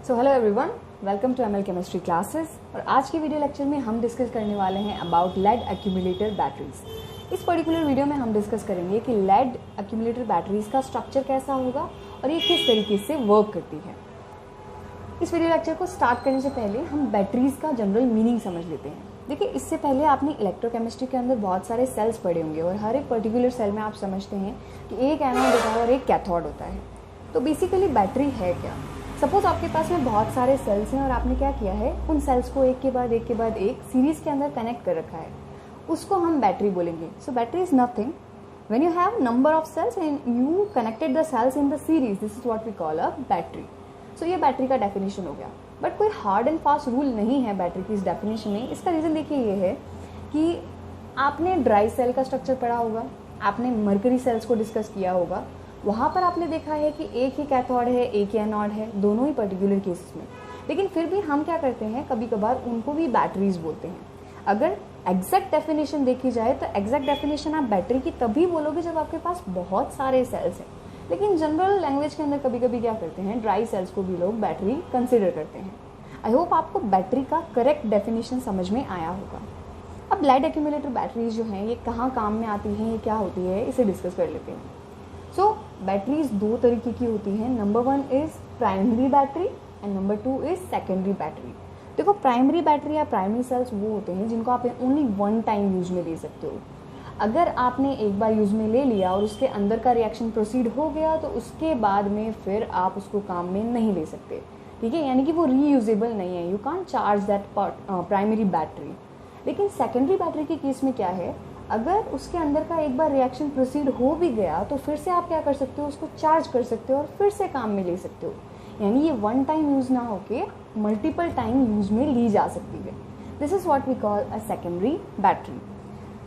So hello everyone, welcome to ML chemistry classes. और आज के वीडियो लेक्चर में हम डिस्कस करने वाले हैं अबाउट लेड एक्यूमुलेटर बैटरीज। इस पर्टिकुलर वीडियो में हम डिस्कस करेंगे कि लेड एक्यूमुलेटर बैटरीज का स्ट्रक्चर कैसा होगा और ये किस तरीके से वर्क करती है। इस वीडियो लेक्चर को स्टार्ट करने से पहले हम बैटरीज का जनरल मीनिंग समझ लेते हैं। देखिए, इससे पहले आपने इलेक्ट्रोकेमिस्ट्री के अंदर बहुत सारे सेल्स पढ़े होंगे और हर एक पर्टिकुलर सेल में आप समझते हैं कि एक एनोड होता है और एक कैथोड होता है। तो बेसिकली बैटरी है क्या? सपोज आपके पास में बहुत सारे सेल्स हैं और आपने क्या किया है, उन सेल्स को एक के बाद एक सीरीज के अंदर कनेक्ट कर रखा है, उसको हम बैटरी बोलेंगे। So battery is nothing when you have number of cells and you connected the cells in the series, this is what we call a battery. So ये बैटरी का डेफिनेशन हो गया। बट कोई हार्ड एंड फास्ट रूल नहीं है battery की इस definition में। इसका रीज़न देखिए ये है कि आपने ड्राई सेल का स्ट्रक्चर पढ़ा होगा, आपने मरकरी सेल्स को डिस्कस किया होगा, वहाँ पर आपने देखा है कि एक ही कैथोड है एक ही एनोड है, दोनों ही पर्टिकुलर केसेस में। लेकिन फिर भी हम क्या करते हैं, कभी कभार उनको भी बैटरीज बोलते हैं। अगर एग्जैक्ट डेफिनेशन देखी जाए तो एग्जैक्ट डेफिनेशन आप बैटरी की तभी बोलोगे जब आपके पास बहुत सारे सेल्स हैं। लेकिन जनरल लैंग्वेज के अंदर कभी कभी क्या करते हैं, ड्राई सेल्स को भी लोग बैटरी कंसिडर करते हैं। आई होप आपको बैटरी का करेक्ट डेफिनेशन समझ में आया होगा। अब लेड एक्यूमुलेटर बैटरीज जो हैं ये कहाँ काम में आती हैं, ये क्या होती है, इसे डिस्कस कर लेते हैं। सो बैटरीज दो तरीके की होती हैं। Number 1 is primary battery and number 2 is secondary battery. देखो, प्राइमरी बैटरी या प्राइमरी सेल्स वो होते हैं जिनको आप ओनली वन टाइम यूज में ले सकते हो। अगर आपने एक बार यूज में ले लिया और उसके अंदर का रिएक्शन प्रोसीड हो गया तो उसके बाद में फिर आप उसको काम में नहीं ले सकते, ठीक है, यानी कि वो रीयूजेबल नहीं है। You can't charge that primary battery. लेकिन सेकेंडरी बैटरी के केस में क्या है, अगर उसके अंदर का एक बार रिएक्शन प्रोसीड हो भी गया तो फिर से आप क्या कर सकते हो, उसको चार्ज कर सकते हो और फिर से काम में ले सकते हो। यानी ये वन टाइम यूज ना होके मल्टीपल टाइम यूज में ली जा सकती है। This is what we call a secondary battery.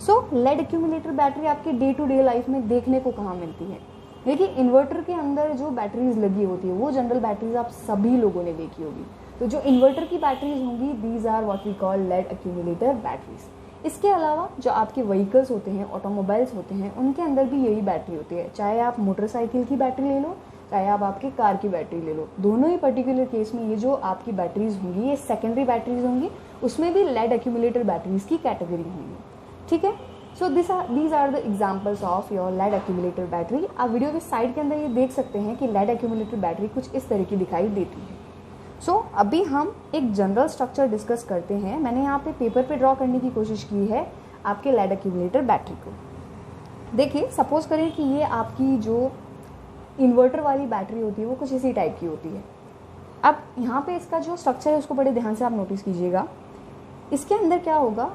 So lead accumulator battery आपके डे टू डे लाइफ में देखने को कहाँ मिलती है? देखिए, इन्वर्टर के अंदर जो बैटरीज लगी होती है वो जनरल बैटरीज आप सभी लोगों ने देखी होगी। तो जो इन्वर्टर की बैटरीज होंगी, these are what we call lead accumulator batteries. इसके अलावा जो आपके व्हीकल्स होते हैं, ऑटोमोबाइल्स होते हैं, उनके अंदर भी यही बैटरी होती है। चाहे आप मोटरसाइकिल की बैटरी ले लो, चाहे आप आपके कार की बैटरी ले लो, दोनों ही पर्टिकुलर केस में ये जो आपकी बैटरीज होंगी ये सेकेंडरी बैटरीज होंगी। उसमें भी लेड एक्यूमुलेटर बैटरीज की कैटेगरी होंगी, ठीक है। So these are the examples of your lead accumulator battery. आप वीडियो के साइड के अंदर ये देख सकते हैं कि लेड एक्यूमुलेटर बैटरी कुछ इस तरह की दिखाई देती है। सो अभी हम एक जनरल स्ट्रक्चर डिस्कस करते हैं। मैंने यहाँ पे पेपर पे ड्रॉ करने की कोशिश की है आपके लेड एक्यूमुलेटर बैटरी को। देखिए, सपोज करें कि ये आपकी जो इन्वर्टर वाली बैटरी होती है वो कुछ इसी टाइप की होती है। अब यहाँ पे इसका जो स्ट्रक्चर है उसको बड़े ध्यान से आप नोटिस कीजिएगा। इसके अंदर क्या होगा,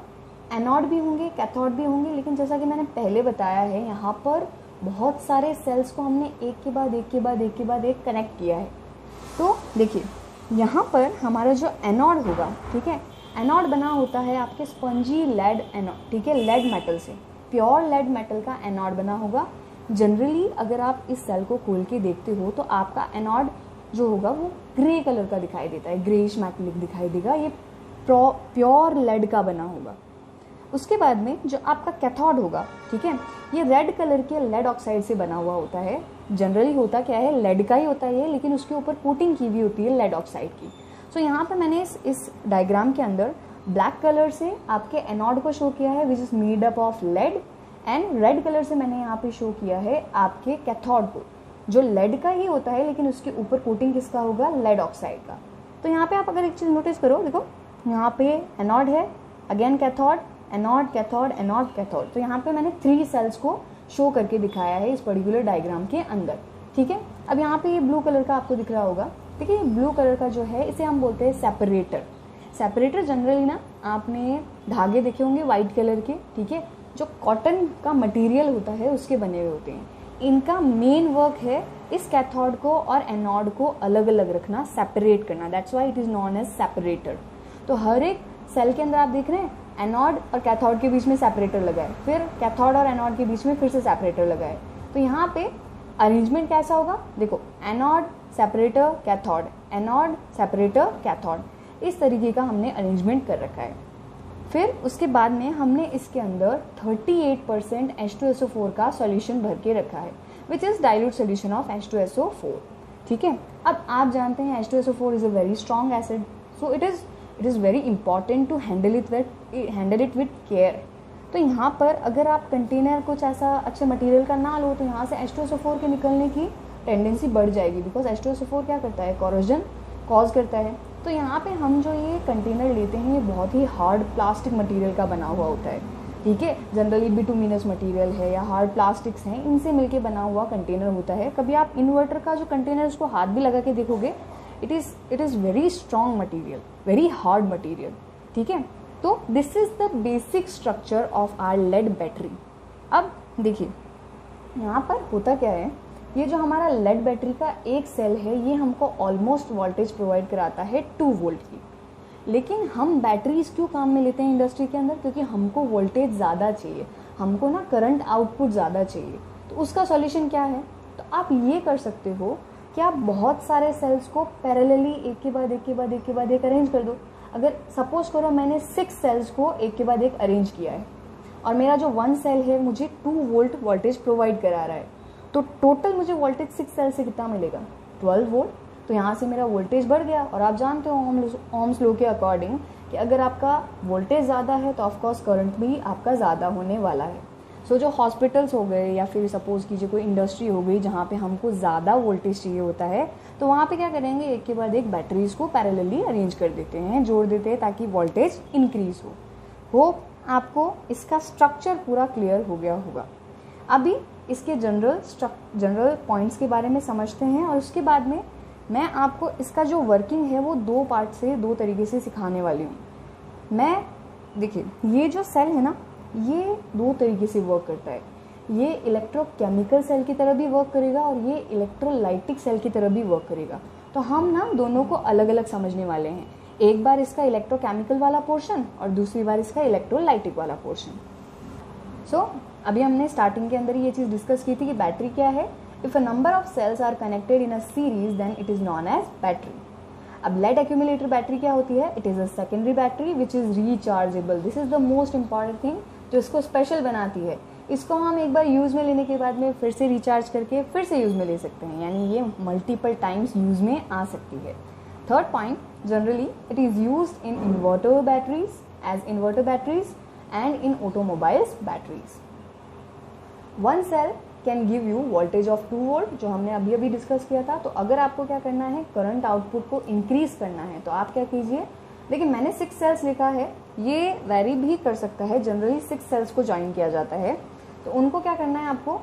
एनोड भी होंगे, कैथोड भी होंगे, लेकिन जैसा कि मैंने पहले बताया है यहाँ पर बहुत सारे सेल्स को हमने एक के बाद एक कनेक्ट किया है। तो देखिए, यहाँ पर हमारा जो एनोड होगा, ठीक है, एनोड बना होता है आपके स्पंजी लेड एनोड, ठीक है, लेड मेटल से, प्योर लेड मेटल का एनोड बना होगा। जनरली अगर आप इस सेल को खोल के देखते हो तो आपका एनोड जो होगा वो ग्रे कलर का दिखाई देता है, ग्रेइश मैटेलिक दिखाई देगा। ये प्योर लेड का बना होगा। उसके बाद में जो आपका कैथोड होगा, ठीक है, ये रेड कलर के लेड ऑक्साइड से बना हुआ होता है। जनरली होता क्या है, लेड का ही होता है लेकिन उसके ऊपर कोटिंग की हुई होती है लेड ऑक्साइड की। सो यहाँ पे मैंने इस डायग्राम के अंदर ब्लैक कलर से आपके एनोड को शो किया है which is made up of lead, and red colour से मैंने यहाँ पे शो किया है आपके कैथोड को, जो लेड का ही होता है लेकिन उसके ऊपर कोटिंग किसका होगा, लेड ऑक्साइड का। तो यहाँ पे आप अगर एक चीज नोटिस करो, देखो यहाँ पे एनोड है, again cathode, anode cathode, anode cathode. तो यहाँ पे मैंने 3 सेल्स को शो करके दिखाया है इस पर्टिकुलर डायग्राम के अंदर, ठीक है। अब यहाँ पे ये ब्लू कलर का आपको दिख रहा होगा, ठीक है, ये ब्लू कलर का जो है इसे हम बोलते हैं सेपरेटर। सेपरेटर जनरली ना आपने धागे देखे होंगे वाइट कलर के, ठीक है, जो कॉटन का मटेरियल होता है उसके बने हुए होते हैं। इनका मेन वर्क है इस कैथोड को और एनोड को अलग अलग रखना, सेपरेट करना। That's why it is known as separator. तो हर एक सेल के अंदर आप देख रहे हैं एनोड और कैथोड के बीच में सेपरेटर लगा है, फिर कैथोड और एनोड के बीच में फिर से सेपरेटर लगा है। तो यहाँ पे अरेंजमेंट कैसा होगा, देखो, anode separator cathode, anode separator cathode, इस तरीके का हमने अरेंजमेंट कर रखा है। फिर उसके बाद में हमने इसके अंदर 38% H2SO4 का सॉल्यूशन भर के रखा है which is dilute solution of H2SO4। ठीक है। अब आप जानते हैं H2SO4 is a very strong acid, so it is very important to handle it with care. तो यहाँ पर अगर आप कंटेनर कुछ ऐसा अच्छे मटेरियल का ना लो तो यहाँ से H2SO4 के निकलने की टेंडेंसी बढ़ जाएगी, बिकॉज H2SO4 क्या करता है, कोरोजन कॉज करता है। तो यहाँ पे हम जो ये कंटेनर लेते हैं ये बहुत ही हार्ड प्लास्टिक मटेरियल का बना हुआ होता है, ठीक है। जनरली बिटुमिनस मटेरियल है या हार्ड प्लास्टिक्स हैं, इनसे मिलके बना हुआ कंटेनर होता है। कभी आप इन्वर्टर का जो कंटेनर उसको हाथ भी लगा के देखोगे, it is very strong material, very hard material, ठीक है। तो this is the basic structure of our lead battery. अब देखिए यहाँ पर होता क्या है, ये जो हमारा लेड बैटरी का एक सेल है ये हमको ऑलमोस्ट वोल्टेज प्रोवाइड कराता है 2 वोल्ट की। लेकिन हम बैटरीज क्यों काम में लेते हैं इंडस्ट्री के अंदर, क्योंकि हमको वोल्टेज ज़्यादा चाहिए, हमको ना करंट आउटपुट ज़्यादा चाहिए। तो उसका सॉल्यूशन क्या है, तो आप ये कर सकते हो कि आप बहुत सारे सेल्स को पैरेलली एक के बाद एक अरेंज कर दो। अगर सपोज करो मैंने 6 सेल्स को एक के बाद एक अरेंज किया है और मेरा जो 1 सेल है मुझे 2 वोल्ट वोल्टेज प्रोवाइड करा रहा है, तो टोटल मुझे वोल्टेज 6 सेल से कितना मिलेगा, 12 वोल्ट। तो यहाँ से मेरा वोल्टेज बढ़ गया। और आप जानते हो ओम्स लॉ के अकॉर्डिंग कि अगर आपका वोल्टेज ज़्यादा है तो ऑफकोर्स करंट भी आपका ज़्यादा होने वाला है। सो जो हॉस्पिटल्स हो गए या फिर सपोज कीजिए कोई इंडस्ट्री हो गई जहाँ पे हमको ज़्यादा वोल्टेज चाहिए होता है, तो वहाँ पे क्या करेंगे, एक के बाद एक बैटरीज को पैरेलली अरेंज कर देते हैं, जोड़ देते हैं ताकि वोल्टेज इंक्रीज हो। होप आपको इसका स्ट्रक्चर पूरा क्लियर हो गया होगा। अभी इसके जनरल पॉइंट्स के बारे में समझते हैं और उसके बाद में मैं आपको इसका जो वर्किंग है वो 2 पार्ट से 2 तरीके से सिखाने वाली हूँ। मैं देखिए ये जो सेल है ना ये 2 तरीके से वर्क करता है। ये इलेक्ट्रोकेमिकल सेल की तरह भी वर्क करेगा और ये इलेक्ट्रोलाइटिक सेल की तरह भी वर्क करेगा। तो हम ना दोनों को अलग अलग समझने वाले हैं, एक बार इसका इलेक्ट्रोकेमिकल वाला पोर्शन और दूसरी बार इसका इलेक्ट्रोलाइटिक वाला पोर्शन। सो अभी हमने स्टार्टिंग के अंदर ये चीज़ डिस्कस की थी कि बैटरी क्या है। If a number of cells are connected in a series then it is known as battery. अब लेड एक्यूमुलेटर बैटरी क्या होती है, it is a secondary battery which is rechargeable. This is the most important thing जो इसको special बनाती है। इसको हम एक बार यूज़ में लेने के बाद में फिर से रिचार्ज करके फिर से यूज़ में ले सकते हैं, यानी ये मल्टीपल टाइम्स यूज़ में आ सकती है। Third point, generally it is used in inverter batteries as inverter batteries and in automobiles batteries. 1 cell can give you voltage of 2 volt, जो हमने अभी डिस्कस किया था। तो अगर आपको क्या करना है, करंट आउटपुट को इंक्रीज करना है तो आप क्या कीजिए, लेकिन मैंने 6 सेल्स लिखा है, ये वेरी भी कर सकता है। जनरली 6 सेल्स को ज्वाइन किया जाता है, तो उनको क्या करना है, आपको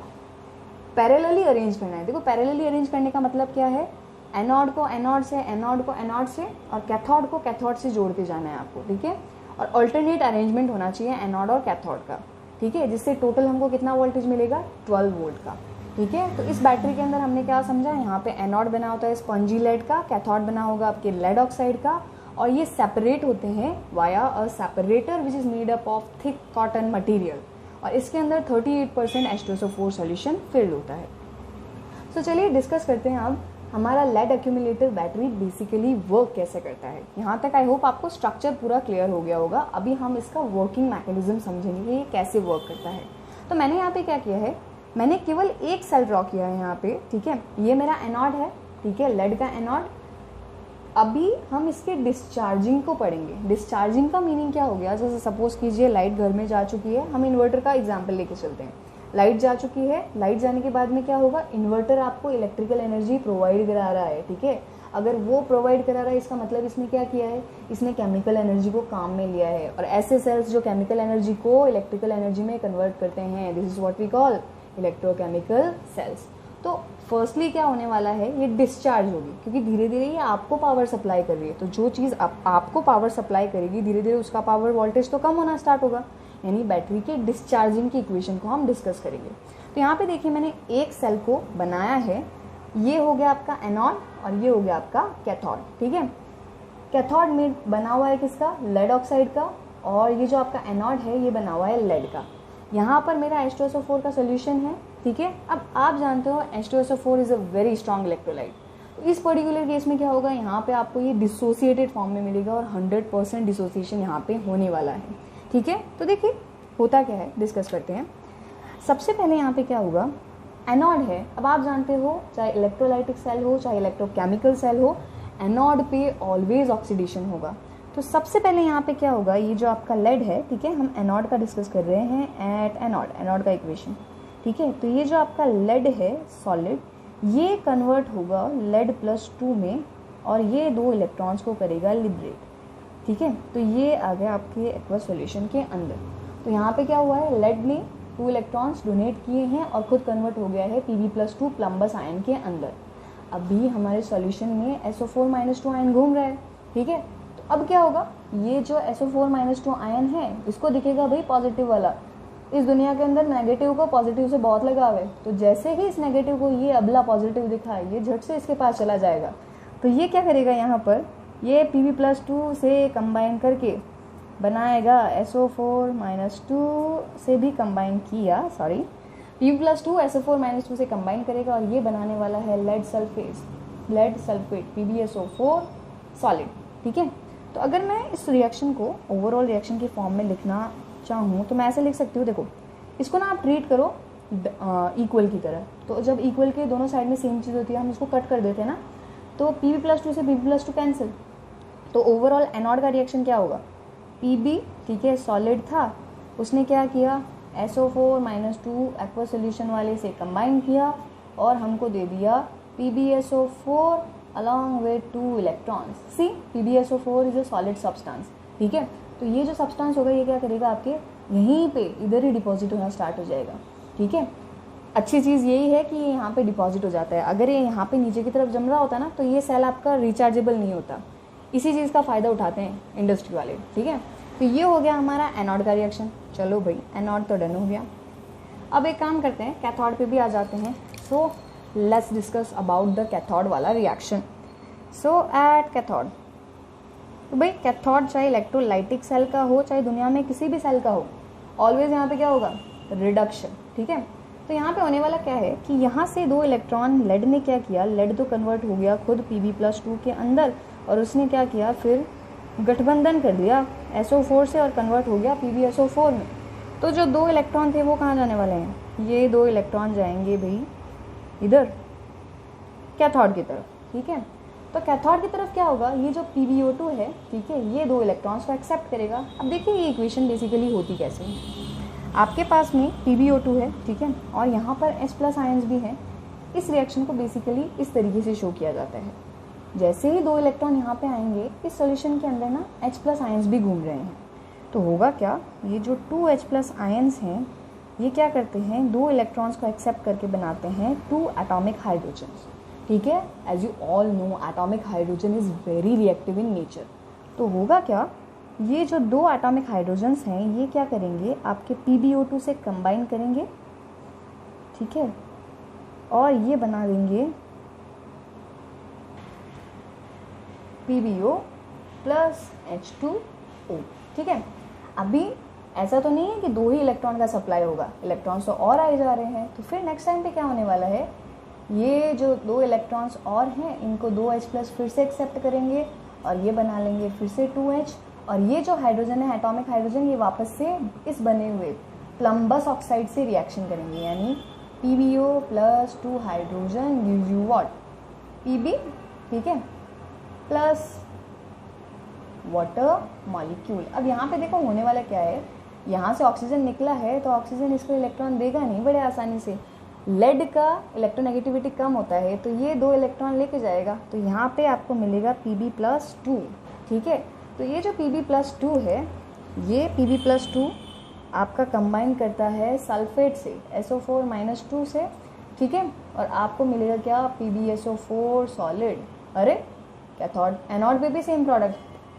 पैरेलली अरेंज करना है। देखो पैरेलली अरेंज करने का मतलब क्या है, एनोड को एनोड से, एनोड को एनोड से और कैथोड को कैथोड से जोड़ते जाना है आपको, ठीक है। और अल्टरनेट अरेंजमेंट होना चाहिए एनोड और कैथोड का, ठीक है, जिससे टोटल हमको कितना वोल्टेज मिलेगा, 12 वोल्ट का, ठीक है। तो इस बैटरी के अंदर हमने क्या समझा, यहाँ पे एनोड बना होता है स्पंजी लेड का, कैथोड बना होगा आपके लेड ऑक्साइड का, और ये सेपरेट होते हैं via a separator which is made up of thick cotton material, और इसके अंदर 38% H2SO4 सॉल्यूशन फिल्ड होता है। तो चलिए डिस्कस करते हैं अब हमारा lead accumulator battery basically work कैसे करता है। यहाँ तक आई होप आपको स्ट्रक्चर पूरा क्लियर हो गया होगा। अभी हम इसका वर्किंग मैकेनिज्म समझेंगे कि ये कैसे वर्क करता है। तो मैंने यहाँ पे क्या किया है, मैंने केवल एक सेल ड्रॉ किया है यहाँ पे, ठीक है। ये मेरा एनोड है, ठीक है, लेड का एनोड। अभी हम इसके डिस्चार्जिंग को पढ़ेंगे। डिस्चार्जिंग का मीनिंग क्या हो गया, जैसे सपोज कीजिए लाइट घर में जा चुकी है, हम इन्वर्टर का एग्जाम्पल लेके चलते हैं। लाइट जा चुकी है, लाइट जाने के बाद में क्या होगा, इन्वर्टर आपको इलेक्ट्रिकल एनर्जी प्रोवाइड करा रहा है, ठीक है। अगर वो प्रोवाइड करा रहा है इसका मतलब इसने क्या किया है, इसने केमिकल एनर्जी को काम में लिया है। और ऐसे सेल्स जो केमिकल एनर्जी को इलेक्ट्रिकल एनर्जी में कन्वर्ट करते हैं, this is what we call electrochemical cells. तो फर्स्टली क्या होने वाला है, ये डिस्चार्ज होगी, क्योंकि धीरे धीरे ये आपको पावर सप्लाई कर रही है। तो जो चीज़ आपको पावर सप्लाई करेगी धीरे धीरे उसका पावर वोल्टेज तो कम होना स्टार्ट होगा, यानी बैटरी के डिस्चार्जिंग की इक्वेशन को हम डिस्कस करेंगे। तो यहाँ पे देखिए मैंने एक सेल को बनाया है, ये हो गया आपका एनोड और ये हो गया आपका कैथोड, ठीक है। कैथोड में बना हुआ है किसका, लेड ऑक्साइड का, और ये जो आपका एनोड है ये बना हुआ है लेड का। यहाँ पर मेरा H2SO4 का सोल्यूशन है, ठीक है। अब आप जानते हो H2SO4 is a very strong electrolyte. तो इस पर्टिकुलर केस में क्या होगा, यहाँ पे आपको ये डिसोसिएटेड फॉर्म में मिलेगा और 100% डिसोसिएशन यहाँ पे होने वाला है, ठीक है। तो देखिए होता क्या है, डिस्कस करते हैं। सबसे पहले यहाँ पे क्या होगा, एनोड है, अब आप जानते हो चाहे इलेक्ट्रोलाइटिक सेल हो चाहे इलेक्ट्रोकेमिकल सेल हो, एनोड पे ऑलवेज ऑक्सीडेशन होगा। तो सबसे पहले यहाँ पे क्या होगा, ये जो आपका लेड है, ठीक है, हम एनोड का डिस्कस कर रहे हैं एट एनोड का इक्वेशन, ठीक है। तो ये जो आपका लेड है सॉलिड, ये कन्वर्ट होगा लेड +2 में और ये 2 इलेक्ट्रॉन्स को करेगा लिबरेट, ठीक है। तो ये आ गया आपके एक्वस सॉल्यूशन के अंदर। तो यहाँ पे क्या हुआ है, लेड ने 2 इलेक्ट्रॉन्स डोनेट किए हैं और खुद कन्वर्ट हो गया है Pb+2 प्लम्बस आयन के अंदर। अभी हमारे सॉल्यूशन में SO4-2 आयन घूम रहा है, ठीक है। तो अब क्या होगा, ये जो SO4-2 आयन है इसको दिखेगा भाई पॉजिटिव वाला, इस दुनिया के अंदर नेगेटिव को पॉजिटिव से बहुत लगाव है, तो जैसे ही इस नेगेटिव को ये अगला पॉजिटिव दिखा, ये झट से इसके पास चला जाएगा। तो ये क्या करेगा, यहाँ पर ये Pb+2 से कंबाइन करके बनाएगा SO4-2 से भी कंबाइन किया, सॉरी Pb+2 SO4-2 से कंबाइन करेगा और ये बनाने वाला है लेड सल्फेट PbSO4 सॉलिड, ठीक है। तो अगर मैं इस रिएक्शन को ओवरऑल रिएक्शन की फॉर्म में लिखना चाहूँ तो मैं ऐसे लिख सकती हूँ, देखो इसको ना आप ट्रीट करो इक्वल की तरह। तो जब इक्वल के दोनों साइड में सेम चीज़ होती है हम उसको कट कर देते हैं ना, तो Pb+2 से Pb+2 कैंसिल, तो ओवरऑल एनोड का रिएक्शन क्या होगा, Pb, ठीक है, सॉलिड था, उसने क्या किया SO4-2 एक्वा सोल्यूशन वाले से कंबाइन किया और हमको दे दिया PbSO4 along with 2 electrons. See PbSO4 is a solid substance, ठीक है। तो ये जो सब्सटेंस होगा ये क्या करेगा, आपके यहीं पे इधर ही डिपॉजिट होना स्टार्ट हो जाएगा, ठीक है। अच्छी चीज़ यही है कि ये यहाँ पे डिपॉजिट हो जाता है। अगर ये यहाँ पे नीचे की तरफ जम रहा होता ना तो ये सेल आपका रिचार्जेबल नहीं होता। इसी चीज़ का फ़ायदा उठाते हैं इंडस्ट्री वाले, ठीक है। तो ये हो गया हमारा एनोड का रिएक्शन। चलो भाई एनोड तो डन हो गया। अब एक काम करते हैं, कैथोड पे भी आ जाते हैं। So let's discuss about the cathode वाला रिएक्शन। सो एट कैथोड, तो भाई कैथोड चाहे इलेक्ट्रोलाइटिक सेल का हो चाहे दुनिया में किसी भी सेल का हो, ऑलवेज यहाँ पे क्या होगा, रिडक्शन, ठीक है। तो यहाँ पे होने वाला क्या है कि यहाँ से 2 इलेक्ट्रॉन लेड ने क्या किया, लेड तो कन्वर्ट हो गया खुद Pb+2 के अंदर और उसने क्या किया, फिर गठबंधन कर दिया SO4 से और कन्वर्ट हो गया PbSO4 में। तो जो 2 इलेक्ट्रॉन थे वो कहाँ जाने वाले हैं, ये 2 इलेक्ट्रॉन जाएंगे भाई इधर कैथोड की तरफ, ठीक है। तो कैथोड की तरफ क्या होगा, ये जो PbO2 है, ठीक है, ये 2 इलेक्ट्रॉन्स को एक्सेप्ट करेगा। अब देखिए ये इक्वेशन बेसिकली होती कैसे है, आपके पास में PbO2 है, ठीक है, और यहाँ पर H+ आयन्स भी हैं। इस रिएक्शन को बेसिकली इस तरीके से शो किया जाता है, जैसे ही 2 इलेक्ट्रॉन यहाँ पे आएंगे इस सॉल्यूशन के अंदर ना H+ आयन्स भी घूम रहे हैं। तो होगा क्या, ये जो 2 H+ आयन्स हैं ये क्या करते हैं, 2 इलेक्ट्रॉन्स को एक्सेप्ट करके बनाते हैं 2 एटॉमिक हाइड्रोजन्स, ठीक है। As you all know atomic hydrogen is very reactive in nature. तो होगा क्या, ये जो 2 एटॉमिक हाइड्रोजन्स हैं ये क्या करेंगे, आपके PbO2 से कंबाइन करेंगे, ठीक है, और ये बना देंगे PbO + H2O, ठीक है। अभी ऐसा तो नहीं है कि 2 ही इलेक्ट्रॉन का सप्लाई होगा, इलेक्ट्रॉन्स तो और आए जा रहे हैं। तो फिर नेक्स्ट टाइम पे क्या होने वाला है, ये जो 2 इलेक्ट्रॉन्स और हैं इनको 2 H+ फिर से एक्सेप्ट करेंगे और ये बना लेंगे फिर से 2H, और ये जो हाइड्रोजन है एटॉमिक हाइड्रोजन ये वापस से इस बने हुए प्लम्बस ऑक्साइड से रिएक्शन करेंगे, यानी PbO + 2 hydrogen gives you what, Pb, ठीक है, प्लस वाटर मॉलिक्यूल। अब यहाँ पे देखो होने वाला क्या है, यहाँ से ऑक्सीजन निकला है तो ऑक्सीजन इसको इलेक्ट्रॉन देगा नहीं बड़े आसानी से, लेड का इलेक्ट्रोनेगेटिविटी कम होता है तो ये 2 इलेक्ट्रॉन लेके जाएगा। तो यहाँ पे आपको मिलेगा Pb+2, ठीक है। तो ये जो Pb+2 है, ये Pb+2 आपका कंबाइन करता है सल्फेट से SO4-2 से, ठीक है, और आपको मिलेगा क्या, PbSO4 सॉलिड। अरे कैथोड एनोड पे भी सेम प्रोडक्ट,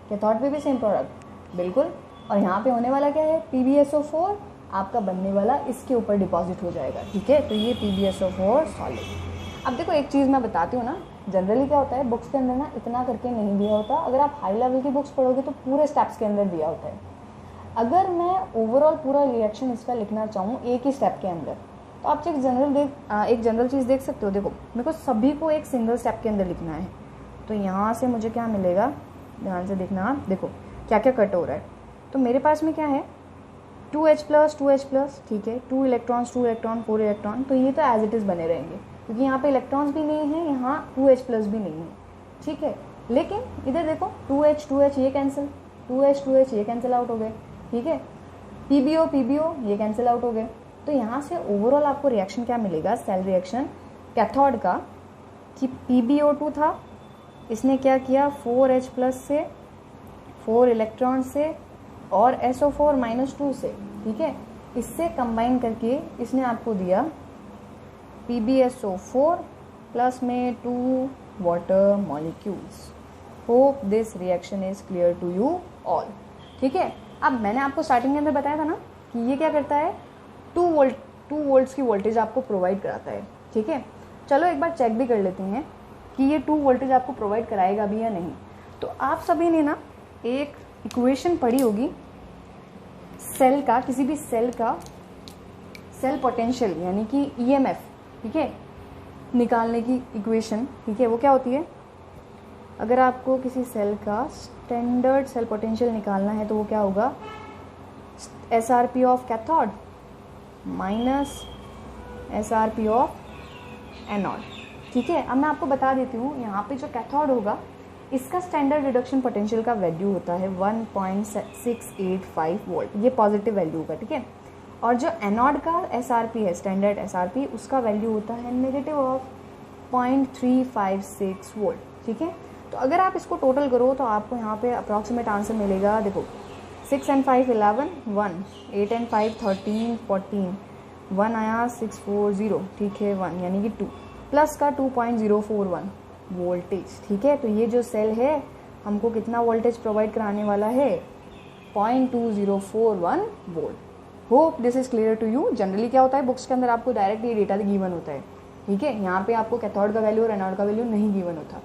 कैथोड पे भी सेम प्रोडक्ट, बिल्कुल। और यहाँ पे होने वाला क्या है, PbSO4 आपका बनने वाला इसके ऊपर डिपॉजिट हो जाएगा, ठीक है। तो ये PbSO4 सॉलिड। अब देखो एक चीज़ मैं बताती हूँ ना, जनरली क्या होता है बुक्स के अंदर ना इतना करके नहीं दिया होता, अगर आप हाई लेवल की बुक्स पढ़ोगे तो पूरे स्टेप्स के अंदर दिया होता है। अगर मैं ओवरऑल पूरा रिएक्शन इसका लिखना चाहूँ एक ही स्टेप के अंदर, तो आप एक जनरल चीज़ देख सकते हो। देखो मेरे को सभी को एक सिंगल स्टेप के अंदर लिखना है, तो यहाँ से मुझे क्या मिलेगा, ध्यान से देखना आप, देखो क्या क्या कट हो रहा है। तो मेरे पास में क्या है, 2H+, ठीक है, 2 इलेक्ट्रॉन्स 2 इलेक्ट्रॉन 4 इलेक्ट्रॉन, तो ये तो एज इट इज़ बने रहेंगे क्योंकि यहाँ पे इलेक्ट्रॉन्स भी नहीं है, यहाँ 2H+ भी नहीं है, ठीक है। लेकिन इधर देखो 2H ये कैंसिल, 2H ये कैंसिल आउट हो गए, ठीक है, PbO ये कैंसिल आउट हो गए। तो यहाँ से ओवरऑल आपको रिएक्शन क्या मिलेगा, सेल रिएक्शन कैथोड का, कि PbO2 था, इसने क्या किया 4H+ से 4 इलेक्ट्रॉन से और SO4-2 से, ठीक है, इससे कंबाइन करके इसने आपको दिया PbSO4 प्लस में 2 water molecules. Hope this reaction is clear to you all, ठीक है। अब मैंने आपको स्टार्टिंग के अंदर बताया था ना कि ये क्या करता है, 2 वोल्ट्स की वोल्टेज आपको प्रोवाइड कराता है, ठीक है। चलो एक बार चेक भी कर लेते हैं कि ये 2 वोल्टेज आपको प्रोवाइड कराएगा भी या नहीं। तो आप सभी ने ना एक इक्वेशन पढ़ी होगी सेल का, किसी भी सेल का सेल पोटेंशियल यानी कि EMF, ठीक है, निकालने की इक्वेशन, ठीक है, वो क्या होती है, अगर आपको किसी सेल का स्टैंडर्ड सेल पोटेंशियल निकालना है तो वो क्या होगा, SRP of cathode minus SRP of anode, ठीक है। अब मैं आपको बता देती हूँ, यहाँ पे जो कैथोड होगा इसका स्टैंडर्ड रिडक्शन पोटेंशियल का वैल्यू होता है 1.685 वोल्ट, ये पॉजिटिव वैल्यू होगा, ठीक है। और जो एनोड का SRP है, स्टैंडर्ड SRP, उसका वैल्यू होता है नेगेटिव ऑफ 0.356 वोल्ट, ठीक है। तो अगर आप इसको टोटल करो तो आपको यहाँ पे अप्रॉक्सीमेट आंसर मिलेगा, देखो 6 and 5 11 1, 8 and 5 13 14, 1 आया 640, ठीक है, 1 यानी कि 2 प्लस का 2.041 वोल्टेज, ठीक है। तो ये जो सेल है हमको कितना वोल्टेज प्रोवाइड कराने वाला है, 0.2041 volt. Hope this is clear to you. Generally क्या होता है, बुक्स के अंदर आपको डायरेक्ट ये डेटा गिवन होता है, ठीक है, यहाँ पे आपको कैथोड का वैल्यू और एनोड का वैल्यू नहीं गिवन होता।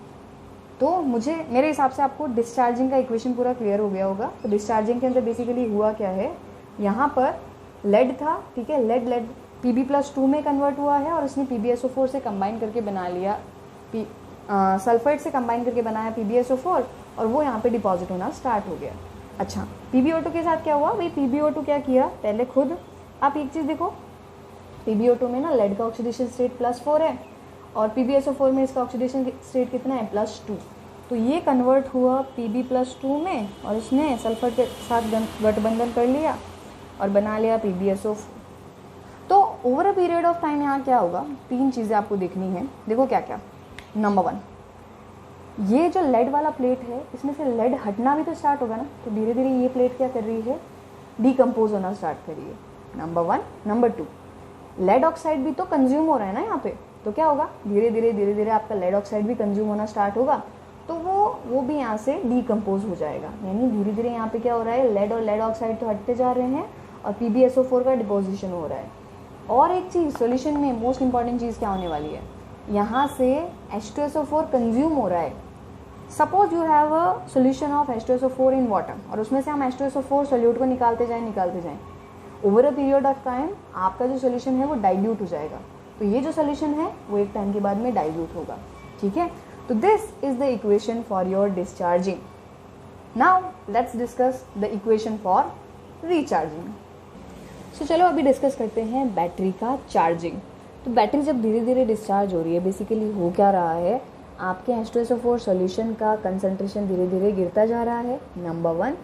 तो मेरे हिसाब से आपको डिस्चार्जिंग का इक्वेशन पूरा क्लियर हो गया होगा। तो डिस्चार्जिंग के अंदर बेसिकली हुआ क्या है, यहाँ पर लेड था, ठीक है, लेड Pb+2 में कन्वर्ट हुआ है और उसने PbSO4 से कंबाइन करके बना लिया, सल्फेट से कंबाइन करके बनाया PbSO4 और वो यहाँ पे डिपॉजिट होना स्टार्ट हो गया। अच्छा, PbO2 के साथ क्या हुआ भाई, PbO2 क्या किया, पहले खुद आप एक चीज़ देखो, PbO2 में ना लेड का ऑक्सीडेशन स्टेट +4 है और PbSO4 में इसका ऑक्सीडेशन स्टेट कितना है, +2। तो ये कन्वर्ट हुआ Pb+2 में और इसने सल्फर के साथ गठबंधन कर लिया और बना लिया PbSO4। तो over a period of time यहाँ क्या होगा, 3 चीज़ें आपको देखनी है, देखो क्या क्या। नंबर 1, ये जो लेड वाला प्लेट है इसमें से लेड हटना भी तो स्टार्ट होगा ना, तो धीरे धीरे ये प्लेट क्या कर रही है, डिकम्पोज होना स्टार्ट कर रही है, नंबर 1। नंबर 2, लेड ऑक्साइड भी तो कंज्यूम हो रहा है ना यहाँ पे, तो क्या होगा, धीरे धीरे आपका लेड ऑक्साइड भी कंज्यूम होना स्टार्ट होगा, तो वो भी यहाँ से डिकम्पोज हो जाएगा। यानी धीरे धीरे यहाँ पे क्या हो रहा है, लेड और लेड ऑक्साइड तो हटते जा रहे हैं और PbSO4 का डिपोजिशन हो रहा है। और एक चीज़ सॉल्यूशन में मोस्ट इंपॉर्टेंट चीज़ क्या होने वाली है, यहाँ से H2SO4 कंज्यूम हो रहा है। Suppose you have a solution of H2SO4 in water और उसमें से हम H2SO4 सोल्यूट को निकालते जाएं, over a period of time आपका जो सोल्यूशन है वो डाइल्यूट हो जाएगा। तो ये जो सोल्यूशन है वो एक टाइम के बाद में डाइल्यूट होगा, ठीक है। तो this is the equation for your discharging. Now let's discuss the equation for recharging. So चलो अभी डिस्कस करते हैं बैटरी का चार्जिंग। तो बैटरी जब धीरे धीरे डिस्चार्ज हो रही है, बेसिकली हो क्या रहा है, आपके H2SO4 सॉल्यूशन का कंसंट्रेशन धीरे धीरे गिरता जा रहा है, नंबर 1।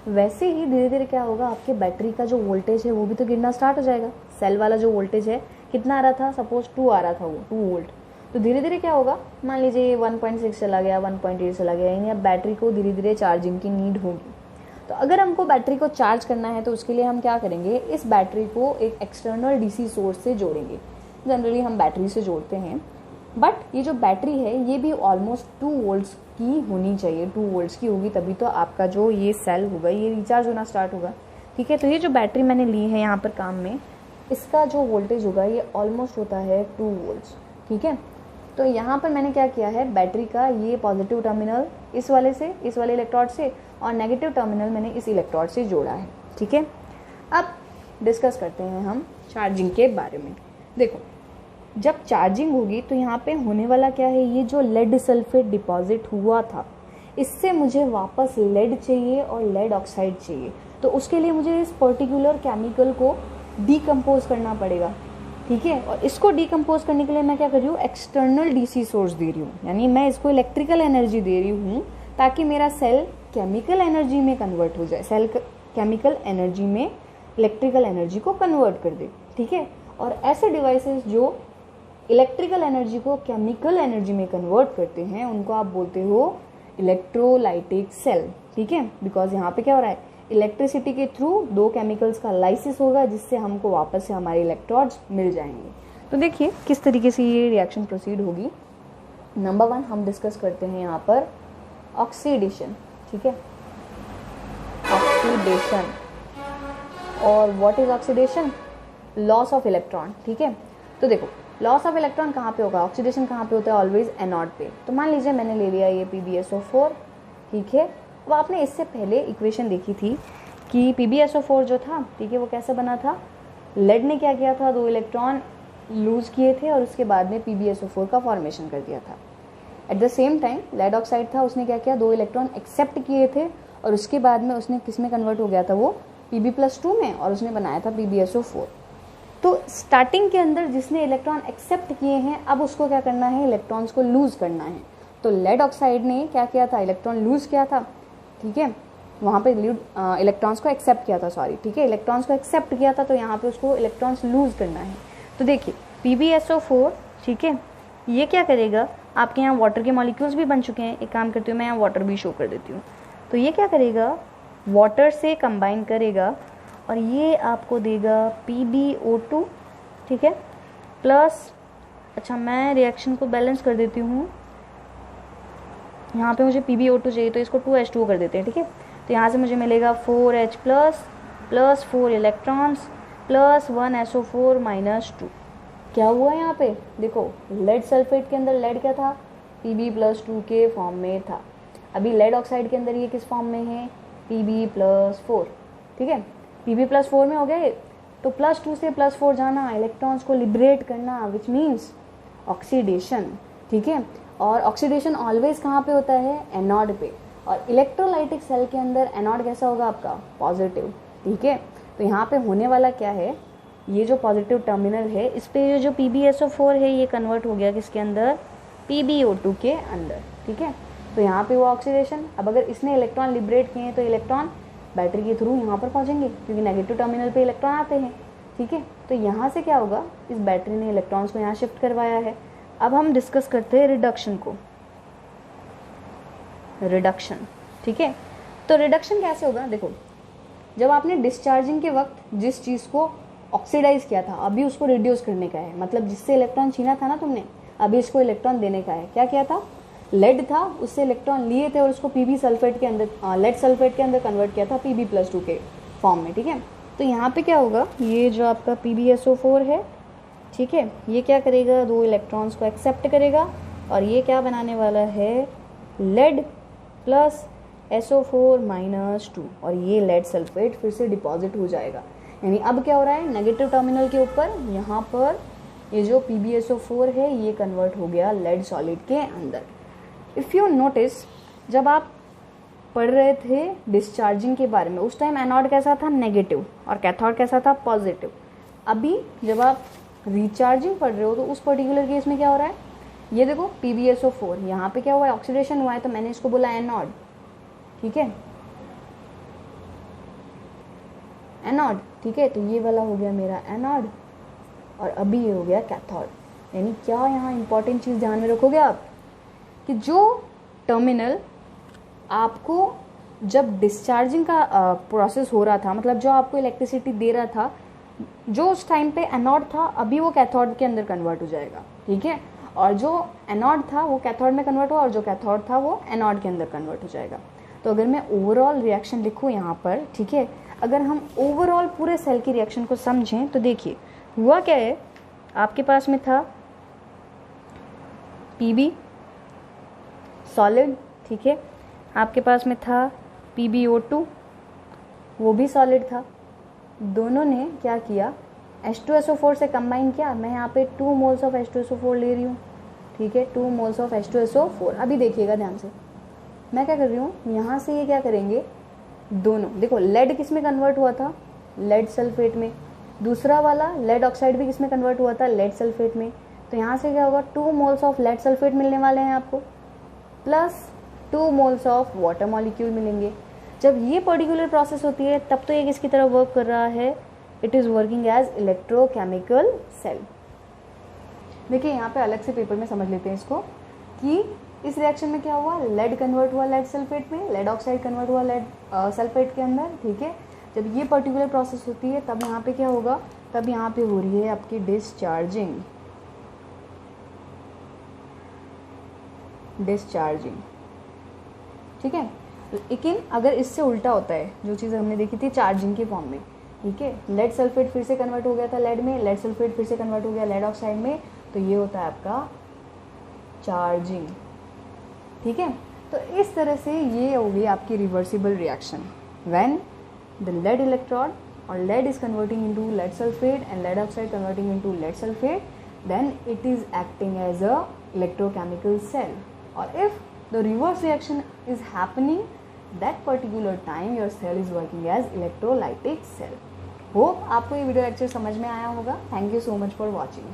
वैसे ही धीरे धीरे क्या होगा, आपके बैटरी का जो वोल्टेज है वो भी तो गिरना स्टार्ट हो जाएगा। सेल वाला जो वोल्टेज है कितना आ रहा था, सपोज 2 आ रहा था, वो 2 वोल्ट। तो धीरे धीरे क्या होगा, मान लीजिए 1.6 चला गया, 1.8 चला गया, यानी अब बैटरी को धीरे धीरे चार्जिंग की नीड होगी। तो अगर हमको बैटरी को चार्ज करना है तो उसके लिए हम क्या करेंगे, इस बैटरी को एक एक्सटर्नल DC सोर्स से जोड़ेंगे। जनरली हम बैटरी से जोड़ते हैं, बट ये जो बैटरी है ये भी ऑलमोस्ट 2 वोल्ट्स की होनी चाहिए, 2 वोल्ट्स की होगी तभी तो आपका जो ये सेल होगा ये रिचार्ज होना स्टार्ट होगा, ठीक है। तो ये जो बैटरी मैंने ली है यहाँ पर काम में, इसका जो वोल्टेज होगा ये ऑलमोस्ट होता है 2 वोल्ट्स, ठीक है। तो यहाँ पर मैंने क्या किया है, बैटरी का ये पॉजिटिव टर्मिनल इस वाले इलेक्ट्रोड से और नेगेटिव टर्मिनल मैंने इस इलेक्ट्रोड से जोड़ा है, ठीक है। अब डिस्कस करते हैं हम चार्जिंग के बारे में। देखो, जब चार्जिंग होगी तो यहाँ पे होने वाला क्या है, ये जो लेड सल्फेट डिपॉजिट हुआ था इससे मुझे वापस लेड चाहिए और लेड ऑक्साइड चाहिए। तो उसके लिए मुझे इस पर्टिकुलर केमिकल को डीकम्पोज करना पड़ेगा, ठीक है। और इसको डीकम्पोज करने के लिए मैं क्या कर रही हूँ, एक्सटर्नल डीसी सोर्स दे रही हूँ, यानी मैं इसको इलेक्ट्रिकल एनर्जी दे रही हूँ ताकि मेरा सेल केमिकल एनर्जी में कन्वर्ट हो जाए, सेल केमिकल एनर्जी में इलेक्ट्रिकल एनर्जी को कन्वर्ट कर दे, ठीक है। और ऐसे डिवाइसेस जो इलेक्ट्रिकल एनर्जी को केमिकल एनर्जी में कन्वर्ट करते हैं उनको आप बोलते हो इलेक्ट्रोलाइटिक सेल, ठीक है। बिकॉज यहाँ पे क्या हो रहा है, इलेक्ट्रिसिटी के थ्रू दो केमिकल्स का लाइसिस होगा जिससे हमको वापस से हमारे इलेक्ट्रॉन्स मिल जाएंगे। तो देखिए किस तरीके से ये रिएक्शन प्रोसीड होगी। नंबर 1 हम डिस्कस करते हैं यहाँ पर ऑक्सीडेशन, ठीक है, ऑक्सीडेशन। और what is oxidation, loss of electron, ठीक है। तो देखो लॉस ऑफ इलेक्ट्रॉन कहाँ पे होगा, ऑक्सीडेशन कहाँ पे होता है, ऑलवेज एनोड पे। तो मान लीजिए मैंने ले लिया ये PbSO4, ठीक है। अब आपने इससे पहले इक्वेशन देखी थी कि PbSO4 जो था, ठीक है, वो कैसे बना था, लेड ने क्या किया था, 2 इलेक्ट्रॉन लूज किए थे और उसके बाद में PbSO4 का फॉर्मेशन कर दिया था। At the same time lead oxide था, उसने क्या किया, 2 इलेक्ट्रॉन एक्सेप्ट किए थे और उसके बाद में उसने किस में कन्वर्ट हो गया था, वो Pb+2 में, और उसने बनाया था PbSO4। तो स्टार्टिंग के अंदर जिसने इलेक्ट्रॉन एक्सेप्ट किए हैं अब उसको क्या करना है, इलेक्ट्रॉन्स को लूज करना है। तो लेड ऑक्साइड ने क्या किया था, इलेक्ट्रॉन लूज किया था, ठीक है, वहाँ पे इलेक्ट्रॉन्स को एक्सेप्ट किया था, सॉरी, ठीक है, इलेक्ट्रॉन्स को एक्सेप्ट किया था, तो यहाँ पे उसको इलेक्ट्रॉन्स लूज करना है। तो देखिए PbSO4, ठीक है, ये क्या करेगा, आपके यहाँ वाटर के मॉलिक्यूल्स भी बन चुके हैं, एक काम करती हूँ मैं यहाँ वाटर भी शो कर देती हूँ। तो ये क्या करेगा, वाटर से कंबाइन करेगा और ये आपको देगा PbO2, ठीक है, प्लस, अच्छा मैं रिएक्शन को बैलेंस कर देती हूँ, यहाँ पे मुझे PbO2 चाहिए तो इसको 2H2 कर देते हैं, ठीक है। तो यहाँ से मुझे मिलेगा 4H plus 4 electrons plus 1SO4 -2। क्या हुआ यहाँ पे, देखो लेड सल्फेट के अंदर लेड क्या था, Pb+2 के फॉर्म में था। अभी लेड ऑक्साइड के अंदर ये किस फॉर्म में है, Pb+4, ठीक है, Pb+4 में हो गए। तो +2 से +4 जाना, इलेक्ट्रॉन्स को लिबरेट करना, विच मीन्स ऑक्सीडेशन, ठीक है। और ऑक्सीडेशन ऑलवेज कहाँ पे होता है, एनोड पे। और इलेक्ट्रोलाइटिक सेल के अंदर एनोड कैसा होगा आपका, पॉजिटिव, ठीक है। तो यहाँ पे होने वाला क्या है, ये जो पॉजिटिव टर्मिनल है इस पे जो PbSO4 है ये कन्वर्ट हो गया किसके अंदर, PbO2 के अंदर, ठीक है। तो यहाँ पे हुआ ऑक्सीडेशन। अब अगर इसने इलेक्ट्रॉन लिबरेट किए हैं तो इलेक्ट्रॉन बैटरी के थ्रू यहाँ पर पहुँचेंगे क्योंकि नेगेटिव टर्मिनल पे इलेक्ट्रॉन आते हैं, ठीक है। तो यहाँ से क्या होगा, इस बैटरी ने इलेक्ट्रॉन्स को यहाँ शिफ्ट करवाया है। अब हम डिस्कस करते हैं रिडक्शन को, रिडक्शन, ठीक है। तो रिडक्शन कैसे होगा, देखो जब आपने डिस्चार्जिंग के वक्त जिस चीज़ को ऑक्सीडाइज किया था अभी उसको रिड्यूस करने का है, मतलब जिससे इलेक्ट्रॉन छीना था ना तुमने, अभी इसको इलेक्ट्रॉन देने का है। क्या किया था, लेड था, उससे इलेक्ट्रॉन लिए थे और उसको Pb सल्फेट के अंदर, लेड सल्फेट के अंदर कन्वर्ट किया था Pb+2 के फॉर्म में, ठीक है। तो यहाँ पे क्या होगा, ये जो आपका PbSO4 है, ठीक है, ये क्या करेगा, 2 इलेक्ट्रॉन्स को एक्सेप्ट करेगा और ये क्या बनाने वाला है, लेड प्लस SO4 -2, और ये लेड सल्फेट फिर से डिपॉजिट हो जाएगा। यानी अब क्या हो रहा है, नेगेटिव टर्मिनल के ऊपर यहाँ पर ये जो PbSO4 है ये कन्वर्ट हो गया लेड सॉलिड के अंदर। इफ़ यू नोटिस, जब आप पढ़ रहे थे डिस्चार्जिंग के बारे में उस टाइम एनोड कैसा था, नेगेटिव, और कैथोड कैसा था, पॉजिटिव। अभी जब आप रिचार्जिंग पढ़ रहे हो तो उस पर्टिकुलर केस में क्या हो रहा है, ये देखो PbSO4, यहाँ पे क्या हुआ है, ऑक्सीडेशन हुआ है, तो मैंने इसको बोला एनोड, ठीक है, एनोड, ठीक है। तो ये वाला हो गया मेरा एनोड और अभी ये हो गया कैथोड। यानी क्या यहाँ इंपॉर्टेंट चीज़ ध्यान में रखोगे आप, कि जो टर्मिनल आपको जब डिस्चार्जिंग का प्रोसेस हो रहा था, मतलब जो आपको इलेक्ट्रिसिटी दे रहा था, जो उस टाइम पे एनोड था अभी वो कैथोड के अंदर कन्वर्ट हो जाएगा, ठीक है। और जो एनोड था वो कैथोड में कन्वर्ट हुआ और जो कैथोड था वो एनोड के अंदर कन्वर्ट हो जाएगा। तो अगर मैं ओवरऑल रिएक्शन लिखूँ यहाँ पर, ठीक है, अगर हम ओवरऑल पूरे सेल की रिएक्शन को समझें तो देखिए हुआ क्या है, आपके पास में था Pb सॉलिड, ठीक है, आपके पास में था PbO2 वो भी सॉलिड था। दोनों ने क्या किया, H2SO4 से कंबाइन किया। मैं यहाँ पे 2 मोल्स ऑफ H2SO4 ले रही हूँ, ठीक है, 2 मोल्स ऑफ H2SO4। अभी देखिएगा ध्यान से, मैं क्या कर रही हूँ, यहाँ से ये क्या करेंगे, दोनों देखो, लेड किस में कन्वर्ट हुआ था, लेड सल्फेट में, दूसरा वाला लेड ऑक्साइड भी किस में कन्वर्ट हुआ था, लेड सल्फेट में। तो यहाँ से क्या होगा, 2 मोल्स ऑफ लेड सल्फेट मिलने वाले हैं आपको, plus 2 moles of water molecule मिलेंगे। जब ये पर्टिकुलर प्रोसेस होती है तब तो ये किसकी तरह वर्क कर रहा है, it is working as electrochemical cell. देखिए यहाँ पे अलग से पेपर में समझ लेते हैं इसको कि इस रिएक्शन में क्या हुआ, लेड कन्वर्ट हुआ लेड सल्फेट में, लेड ऑक्साइड कन्वर्ट हुआ लेड सल्फेट के अंदर, ठीक है। जब ये पर्टिकुलर प्रोसेस होती है तब यहाँ पे क्या होगा, तब यहाँ पे हो रही है आपकी डिस्चार्जिंग, ठीक है। लेकिन अगर इससे उल्टा होता है, जो चीज़ हमने देखी थी चार्जिंग के फॉर्म में, ठीक है, लेड सल्फेट फिर से कन्वर्ट हो गया था लेड में, लेड सल्फेट फिर से कन्वर्ट हो गया लेड ऑक्साइड में, तो ये होता है आपका चार्जिंग, ठीक है। तो इस तरह से ये होगी आपकी reversible reaction, when the lead electrode और lead is converting into lead sulfate and lead oxide converting into lead sulfate, then it is acting as a electrochemical cell. Or if the reverse reaction is happening, that particular time your cell is working as electrolytic cell. Hope आपको ये video lecture समझ में आया होगा. Thank you so much for watching.